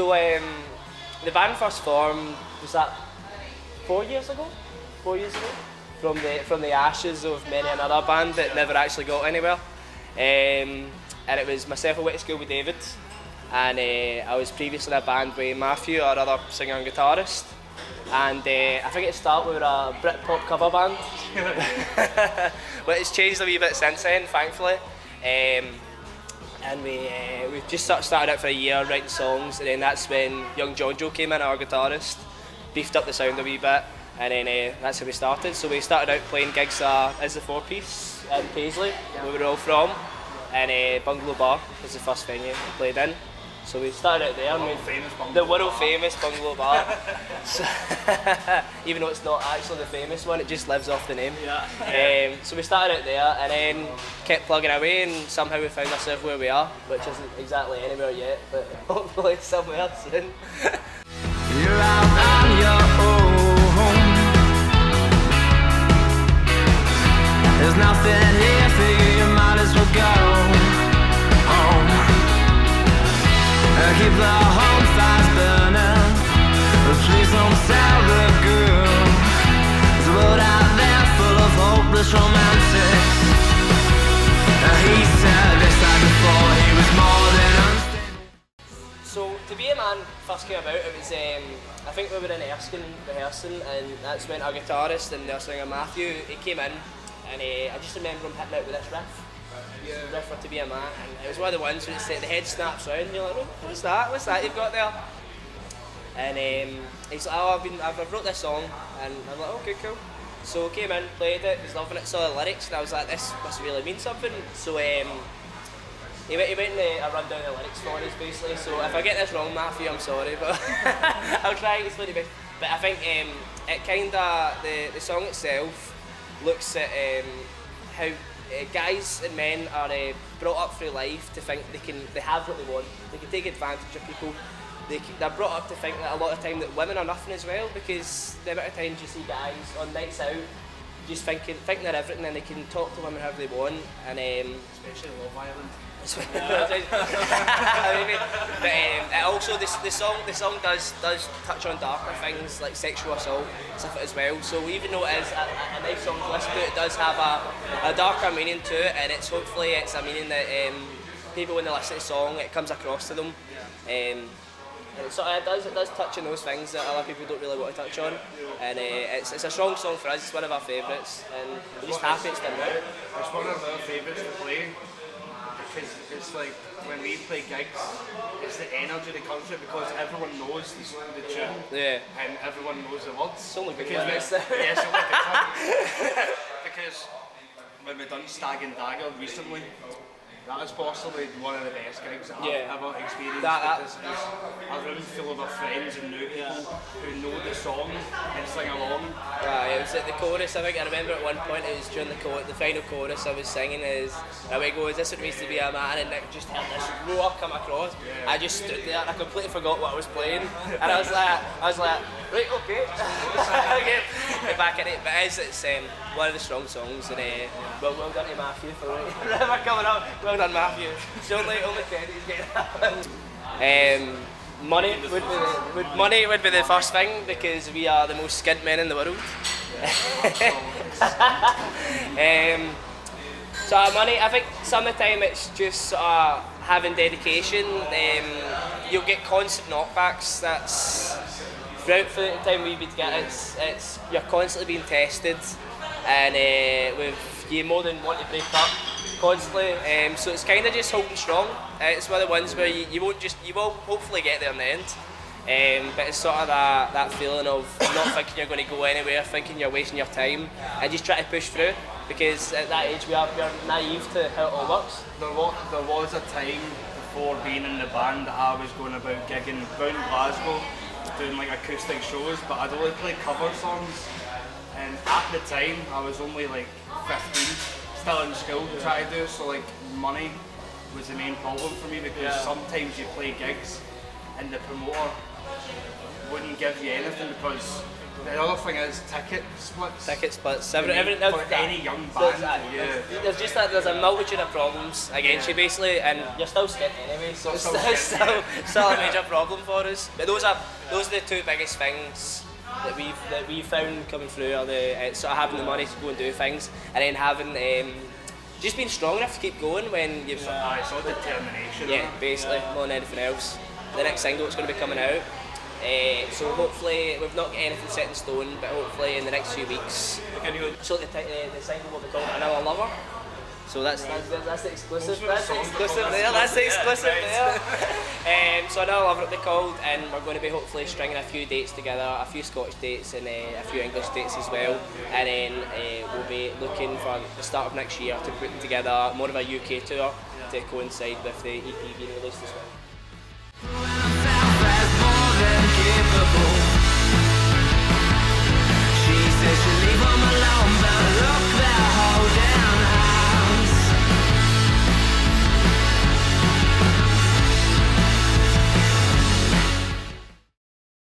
the band first formed, was that 4 years ago? 4 years ago? From the ashes of many another band that never actually got anywhere. And it was myself who went to school with David, and I was previously in a band with Matthew, our other singer and guitarist. And I think it started with a Britpop cover band, but it's changed a wee bit since then, thankfully. And we just started out for a year writing songs, and then that's when young John Joe came in, our guitarist, beefed up the sound a wee bit, and then that's how we started. So we started out playing gigs as the Four Piece in Paisley, where we were all from, and Bungalow Bar was the first venue we played in. So we started out there, the world famous Bungalow Bar. So, even though it's not actually the famous one, it just lives off the name. Yeah. So we started out there and then kept plugging away, and somehow we found ourselves where we are, which isn't exactly anywhere yet, but hopefully somewhere soon. You're out on your own. There's nothing here for you, you might as well go home. Keep the home fires burning, but please don't sell the girl. There's a world out there full of hopeless romantics. He said this time before he was more than unstable. So To Be a Man first came about, it was, I think we were in Erskine rehearsing, and that's when our guitarist and our singer Matthew, he came in, and I just remember him hitting out with this riff. Riff for To Be a Man, and it was one of the ones where the head snaps round and you're like, oh, what's that you've got there? And he's like, oh, I've wrote this song, and I'm like, okay, cool. So came in, played it, was loving it, saw the lyrics, and I was like, this must really mean something. So he went and I run down the lyrics for us basically, so if I get this wrong, Matthew, I'm sorry, but I'll try to explain it best. But I think it kinda, the song itself looks at how guys and men are brought up through life to think they have what they want, they can take advantage of people. They're brought up to think that a lot of time that women are nothing as well, because the amount of times you see guys on nights out just thinking they're everything, and they can talk to women however they want, and especially Love Island. But also the song does touch on darker things like sexual assault stuff as well. So even though it is a nice song to listen to, it does have a darker meaning to it, and hopefully it's a meaning that people, when they listen to the song, it comes across to them. So it does touch on those things that other people don't really want to touch on, and it's a strong song for us. It's one of our favourites, and we're just happy it's done well. It's one of our favourites to play, because it's like when we play gigs, it's the energy that comes from it, because everyone knows the tune, and everyone knows the words. It's only good lyrics. Yeah, so like because when we done Stag and Dagger recently, that is possibly one of the best gigs I've ever experienced, because it's a room full of our friends and new people who know the song and sing along. It was at the chorus, I think. I remember at one point it was during the final chorus I was singing is this what it means to be a man, and Nick just heard this roar come across. I just stood there and I completely forgot what I was playing, and I was like right, okay. Get back in it. But it's one of the strong songs, and well done to Matthew for coming up. Well done, Matthew. It's only Kenny's getting that. Money would be the first thing, because we are the most skint men in the world. So money, I think some of the time it's just having dedication. You'll get constant knockbacks. That's throughout the time we've been together. It's you're constantly being tested, and with you more than want to break up constantly. So it's kind of just holding strong. It's one of the ones where you will hopefully get there in the end. But it's sort of that feeling of not thinking you're going to go anywhere, thinking you're wasting your time, and just try to push through, because at that age we are naive to how it all works. There was a time before being in the band that I was going about gigging down in Glasgow, doing like acoustic shows, but I'd only play cover songs, and at the time I was only like 15, still in school trying to do, so like money was the main problem for me, because sometimes you play gigs and the promoter wouldn't give you anything, because The other thing is ticket splits. Ticket splits. For any young band, There's a multitude of problems against you basically, and you're still skint anyway, so it's still a major problem for us. But those are the two biggest things that we found coming through are the sort of having the money to go and do things, and then having just being strong enough to keep going when you've It's all determination. yeah, basically more than anything else. The next single is going to be coming out. So hopefully, we've not got anything set in stone, but hopefully in the next few weeks. So the single will be called Another Lover. So that's the exclusive. That's the exclusive there. That's the exclusive there. So Another Lover will be called, and we're going to be hopefully stringing a few dates together, a few Scottish dates and a few English dates as well. And then we'll be looking for the start of next year to put together more of a UK tour to coincide with the EP being released as well.